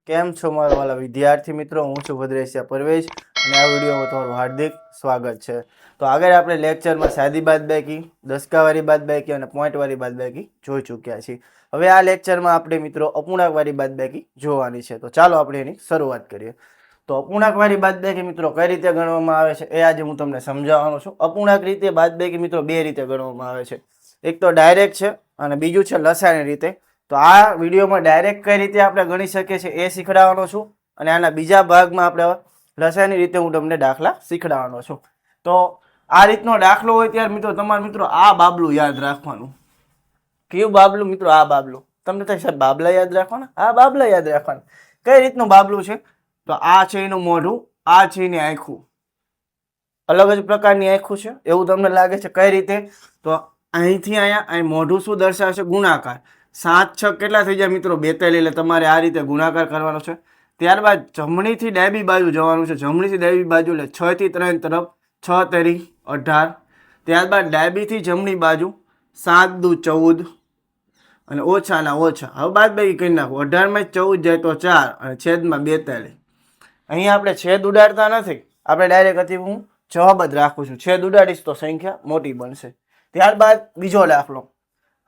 કેમ છો મારા વાલા વિદ્યાર્થી મિત્રો? હું છું ભદ્રેશિયા પરવેશ અને આ વિડીયોમાં તમારું હાર્દિક સ્વાગત છે. તો આગળ આપણે લેક્ચરમાં સાદી બાદબાકી, દસકાવાળી બાદબાકી અને પોઈન્ટવાળી બાદબાકી જોઈ ચૂક્યા છીએ. હવે આ લેક્ચરમાં આપણે મિત્રો અપૂર્ણાંકવાળી બાદબાકી જોવાની છે. તો ચાલો આપણે એની શરૂઆત કરીએ. તો અપૂર્ણાંકવાળી બાદબાકી મિત્રો કઈ રીતે ગણવામાં આવે છે એ આજે હું તમને સમજાવવાનો છું. અપૂર્ણાંક રીતે બાદબાકી મિત્રો બે રીતે ગણવામાં આવે છે. એક તો ડાયરેક્ટ છે અને બીજું છે લસાઅની રીતે. તો આ વિડીયોમાં ડાયરેક્ટ કઈ રીતે આપણે ગણી શકીએ છીએ એ શીખડાવવાનો છું અને આના બીજા ભાગમાં આપણે લસાઅની રીતે હું તમને દાખલા શીખડાવવાનો છું. તો આ રીતનો દાખલો હોય ત્યારે મિત્રો તમારે મિત્રો આ બાબલું યાદ રાખવાનું. કયું બાબલું મિત્રો? આ બાબલું. તમને થાય સાહેબ બાબલા યાદ રાખવાના? આ બાબલા યાદ રાખવાના. કઈ રીતનું બાબલું છે? તો આ છે એનું મોઢું, આ છે એની આંખું. અલગ જ પ્રકારની આંખું છે એવું તમને લાગે છે. કઈ રીતે? તો અહીંથી અહીંયા અહીં મોઢું શું દર્શાવશે? ગુણાકાર. 7 6 કેટલા થઈ જાય મિત્રો? 42. એટલે તમારે આ રીતે ગુણાકાર કરવાનો છે. ત્યારબાદ જમણીથી ડાબી બાજુ જવાનું છે. જમણીથી ડાબી બાજુ એટલે 6 થી 3 તરફ 6 તેરી 18. ત્યારબાદ ડાબીથી જમણી બાજુ 7 દુ 14 અને ઓછાના ઓછા. હવે બાદબાકી કરી નાખો. 18 માં 14 જાય તો 4 અને છેદમાં 42. અહીંયા આપણે છેદ ઉડાડતા નથી, આપણે ડાયરેક્ટ હતી હું જવાબ જ રાખું છું. છેદ ઉડાડીશ તો સંખ્યા મોટી બનશે. ત્યારબાદ બીજો દાખલો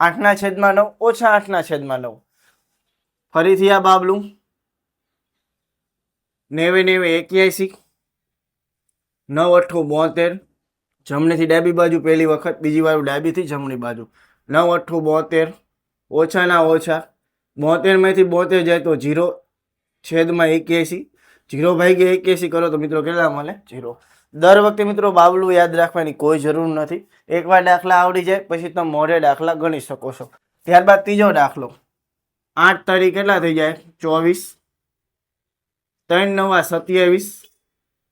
8/9 ઓછા 8/9. ફરીથી આ બાબલું 90 81 9 8 72. જમણીથી ડાબી બાજુ પહેલી વખત, બીજી વાર ડાબીથી જમણી બાજુ 9 8 72 ઓછાના ઓછા. 72 માંથી 72 જાય તો 0 છેદમાં 81. 0 ભાગ્યા 81 કરો તો મિત્રો કેટલા મળે? 0. દર વખતે મિત્રો બાબલું યાદ રાખવાની કોઈ જરૂર નથી. એકવાર દાખલા આવડી જાય પછી તમે મોઢે દાખલા ગણી શકો છો. ત્યારબાદ ત્રીજો દાખલો 8 તારીખ કેટલા થઈ જાય? 24. 3 9 27.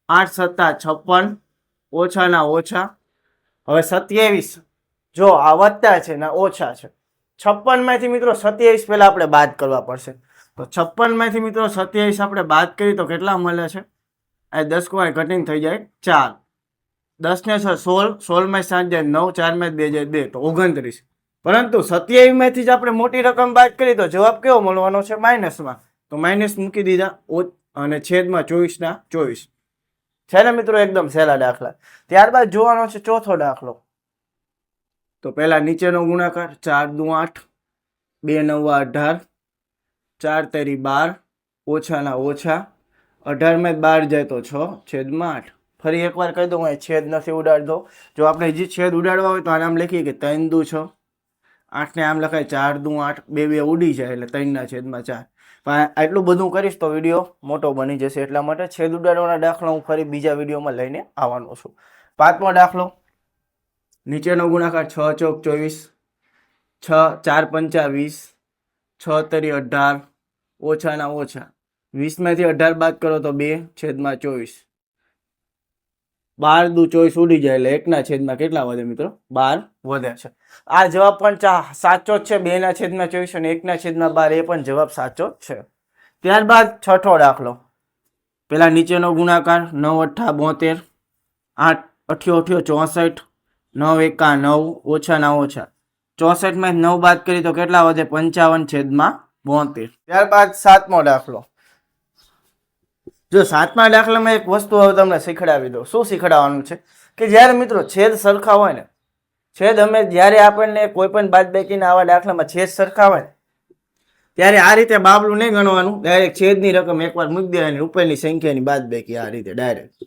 8 7 56 ઓછાના ઓછા. હવે 27 જો આ વધતા છે ને ઓછા છે. 56 માંથી મિત્રો 27 પહેલા આપણે બાદ કરવા પડશે. તો 56 માંથી મિત્રો 27 આપણે બાદ કરી તો કેટલા મળે છે? આ 10 કોઈ કટિંગ થઈ જાય 4. 10 ને 6 16. 16 માં 7 જાય 9. 4 માં 2 જાય 2 તો 29. પરંતુ 27 માંથી જ આપણે મોટી રકમ બાદ કરી તો જવાબ કેવો મળવાનો છે? માઇનસમાં. તો માઇનસ મૂકી દીધા અને છેદમાં 24/24 છે ને મિત્રો? એકદમ સહેલા દાખલા. ત્યારબાદ જોવાનો છે ચોથો દાખલો. તો પહેલા નીચેનો ગુણાકાર 4 દુ 8 2 9 18 4 તેરી 12 ઓછાના ઓછા. 18 માં 12 જાય તો 6 છેદમાં 8. ફરી એકવાર કહી દઉં, અહીં છેદ નથી ઉડાડતો. જો આપણે જે છેદ ઉડાડવા હોય તો આને આમ લખીએ કે 3 દુ 6. 8 ને આમ લખાય 4 દુ 8. 2 2 ઉડી જાય એટલે 3/4. પણ આટલું બધું કરીશ તો વિડીયો મોટો બની જશે. એટલા માટે છેદ ઉડાડવાના દાખલા હું ફરી બીજા વિડીયોમાં લઈને આવવાનો છું. પાંચમો દાખલો નીચેનો ગુણાકાર 6 ચોક 24 6 4 5 20 6 તેરી 18 ઓછાના ઓછા. 20 માંથી 18 બાદ કરો તો 2 છેદમાં 24. 12 દુ 24 ઉડી જાય એટલે 1/છેદમાં કેટલા વધે મિત્રો? 12 વધે છે. આ જવાબ પણ સાચો જ છે. 2/24 અને 1/12 એ પણ જવાબ સાચો છે. ત્યારબાદ છઠ્ઠો દાખલો. પેલા નીચેનો ગુણાકાર 9 8 72 8 88 64 9 1 9 ઓછાના ઓછા. 64 માં 9 બાદ કરી તો કેટલા વધે? 55/72. ત્યારબાદ સાતમો દાખલો. જો સાતમા દાખલામાં એક વસ્તુ હવે તમને શીખડાવી દઉં. શું શીખડાવવાનું છે? કે જ્યારે મિત્રો છેદ સરખા હોય ને, છેદ અમે જ્યારે આપણને કોઈ પણ બાદબાકીના આવા દાખલામાં છેદ સરખા હોય ત્યારે આ રીતે બાબલું નહીં ગણવાનું. ડાયરેક્ટ છેદની રકમ એકવાર મૂકી દેવાની, ઉપરની સંખ્યાની બાદબાકી આ રીતે ડાયરેક્ટ.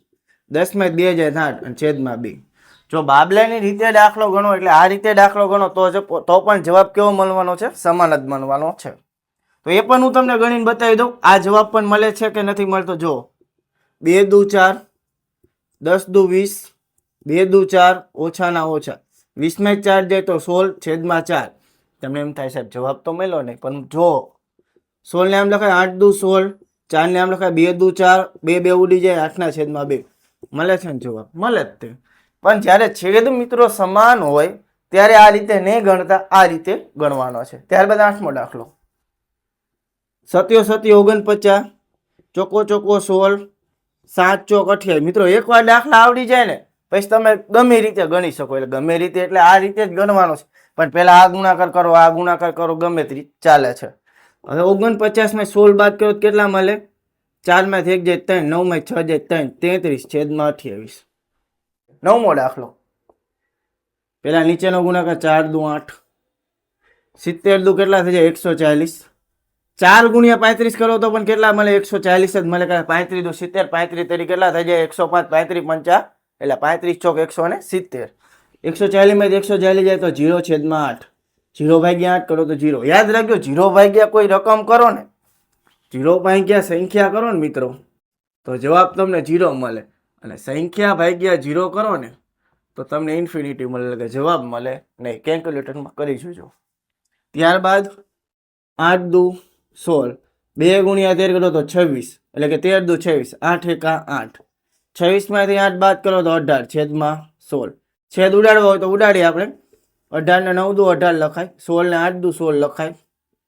10 માં 2 જાય 8 અને છેદમાં 2. જો બાબલાની રીતે દાખલો ગણો એટલે આ રીતે દાખલો ગણો તો પણ જવાબ કેવો મળવાનો છે? સમાન જ મળવાનો છે. તો એ પણ હું તમને ગણીને બતાવી દઉં. આ જવાબ પણ મળે છે કે નથી મળતો? જો 2 દુ 4 10 દુ 20 2 દુ 4 ઓછાના ઓછા. 20 માં 4 જાય તો 16 છેદમાં 4. તમને એમ થાય સાહેબ જવાબ તો મળ્યો નહીં, પણ જો 16 ને આમ લખાય 8 દુ 16 4 ને આમ લખાય 2 દુ 4 2 2 ઉડી જાય 8/2 મળે છે ને જવાબ? મળે જ તે. પણ જ્યારે છેદ મિત્રો સમાન હોય ત્યારે આ રીતે નહીં ગણતા, આ રીતે ગણવાનો છે. ત્યારબાદ આઠમો દાખલો 77 49 ચોકો ચોકો 16 7 ચોક 28. મિત્રો એકવાર દાખલા આવડી જાય ને પછી તમે ગમે રીતે ગણી શકો. એટલે ગમે રીતે એટલે આ રીતે જ ગણવાનો છે. પણ પહેલા આ ગુણાકાર કરો, આ ગુણાકાર કરો, ગમે તે ચાલે છે. હવે 49 માં 16 બાદ કરો તો કેટલા મળે? 4 માંથી 1 જાય 3, 9 માં 6 જાય 3, 33/28. 9મો દાખલો. પેલા નીચેનો ગુણાકાર 4 દુ 8, 70 દુ કેટલા થઈ જાય? 140. 4 ગુણ્યા 35 કરો તો પણ કેટલા મળે? 140 જ મળે. 35 દુ 70, 35 તરી કેટલા થઈ જાય? 105, 35 5 એટલે 35 ચોક 170. 140 માંથી 140 જાય તો 0/8. 0/8 કરો તો 0. યાદ રાખજો, 0/8 કોઈ રકમ કરો ને, 0/8 સંખ્યા કરો ને મિત્રો, તો જવાબ તમને 0 મળે. અને સંખ્યા ભાગ્યા 0 કરો ને તો તમને ઇન્ફિનિટી મળે, એટલે કે જવાબ મળે નહીં. કેલ્ક્યુલેટરમાં કરી જોજો. ત્યારબાદ 8 દુ 16, 2 ગુણ્યા 13 કરો તો 26, એટલે કે 13 દુ 26, 8 એકા 8. 26 માંથી 8 બાદ કરો તો 18/16. છેદ ઉડાડવો હોય તો ઉડાડીએ આપણે. 18 ને 9 દુ 18 લખાય, 16 ને 8 દુ 16 લખાય,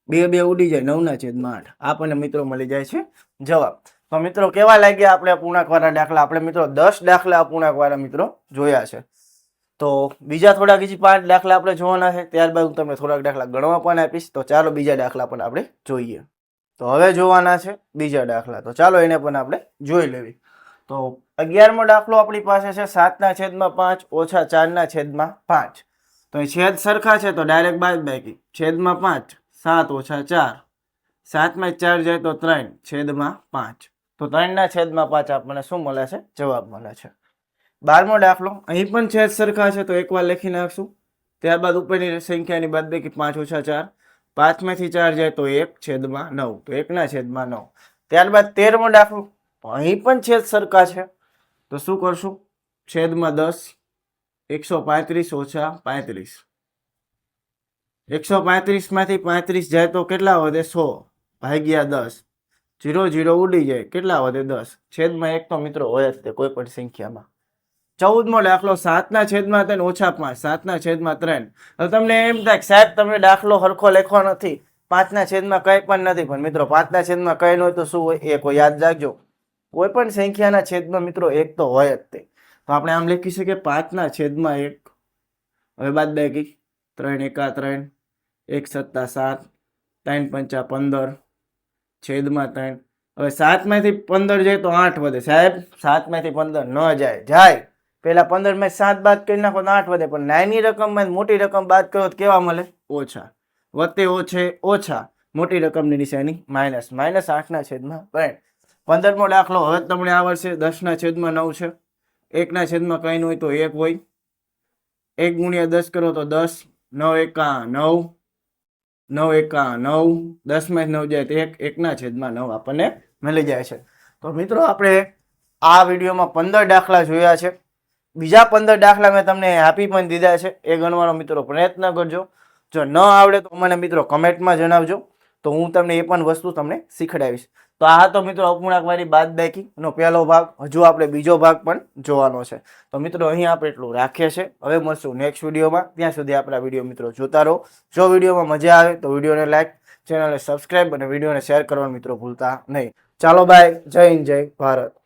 2 ઉડી જાય, 9/8. આપણને મિત્રો મળી જાય છે જવાબ. તો મિત્રો કેવા લાગ્યા આપણે અપૂર્ણાંકવાળા દાખલા? આપણે મિત્રો 10 દાખલા અપૂર્ણાંકવાળા મિત્રો જોયા છે. તો બીજા થોડાક હજી 5 દાખલા આપણે જોવાના છે. ત્યારબાદ હું તમને થોડાક દાખલા ગણવા પણ આપીશ. તો ચાલો બીજા દાખલા પણ આપણે જોઈએ. તો હવે જોવાના છે બીજા દાખલા. તો ચાલો એને પણ આપણે જોઈ લેવી. તો 11મો દાખલો આપણી પાસે છે 7/5 ઓછા 4/5. તો એ છેદ સરખા છે તો ડાયરેક્ટ બાદબાકી. છેદમાં 5, 7 ઓછા 4, 7 માં 4 જાય તો 3/5. તો 3/5 આપણને શું મળે છે? જવાબ મળે છે. 12મો દાખલો. અહીં પણ છેદ સરખા છે તો એકવાર લખી નાખશું. ત્યારબાદ ઉપરની સંખ્યાની બાદબાકી 5 ઓછા 4, 5 માંથી 4 જાય તો 1/9, તો 1/9. ત્યારબાદ 13મો દાખલો. અહીં પણ છેદ સરખા છે તો શું કરશું? છેદમાં 10, 135 ઓછા 35. 135 માંથી 35 જાય તો કેટલા વધે? 100/10. 0 0 ઉડી જાય, કેટલા વધે? 10. છેદમાં 1 તો મિત્રો હોય જ તે કોઈ પણ સંખ્યામાં. 14મો દાખલો. 7/3 ઓછા 5, 7/3. હવે તમને એમ થાય સાહેબ તમે દાખલો સરખો લખો નથી, 5/3 કંઈ પણ નથી. પણ મિત્રો 5/3 કંઈ ન હોય તો શું હોય? 1 હોય. યાદ રાખજો, કોઈ પણ સંખ્યાના છેદમાં મિત્રો 1 તો હોય જ તે. તો આપણે આમ લખી શકીએ 5/1. હવે બાદબાકી 3 એકા 3, 1 સત્તા 7, 3 પંચા 15, છેદમાં 3. હવે 7 માંથી 15 જાય તો 8 વધે. સાહેબ 7 માંથી 15 ન જાય. પેલા 15 માં 7 બાદ કરી નાખો તો 8 વધે. પણ નાની રકમમાં મોટી રકમ બાદ કરો તો કેવા મળે? ઓછા. વત્તે ઓછે ઓછા, મોટી રકમની નિશાની માઇનસ. -8/3. 15મો દાખલો. હવે તમને આવડશે. 10/9 છે. 1/9 કંઈ ન હોય તો 1 હોય. 1 ગુણ્યા 10 કરો તો 10, 9 એકા 9, 9 એકા 9, 10 માં 9 જાય તો 1/9 આપણને મળી જાય છે. તો મિત્રો આપણે આ વિડીયોમાં 15 દાખલા જોયા છે. બીજા 15 દાખલા મેં તમને આપી પણ દીધા છે. એ ગણવાનો મિત્રો પ્રયત્ન કરજો. જો ન આવડે તો મને મિત્રો કમેન્ટમાં જણાવજો, તો હું તમને એ પણ વસ્તુ તમને શીખડાવીશ. તો આ તો મિત્રો અપૂર્ણાંકવાળી બાદબાકીનો પહેલો ભાગ. હજુ આપણે બીજો ભાગ પણ જોવાનો છે. તો મિત્રો અહીં આપણે એટલું રાખીએ છીએ. હવે મળશું નેક્સ્ટ વિડીયોમાં. ત્યાં સુધી આપણા વિડીયો મિત્રો જોતા રહો. જો વિડીયોમાં મજા આવે તો વિડીયોને લાઈક, ચેનલને સબસ્ક્રાઈબ અને વિડીયોને શેર કરવાનું મિત્રો ભૂલતા નહીં. ચાલો બાય. જય હિન્દ, જય ભારત.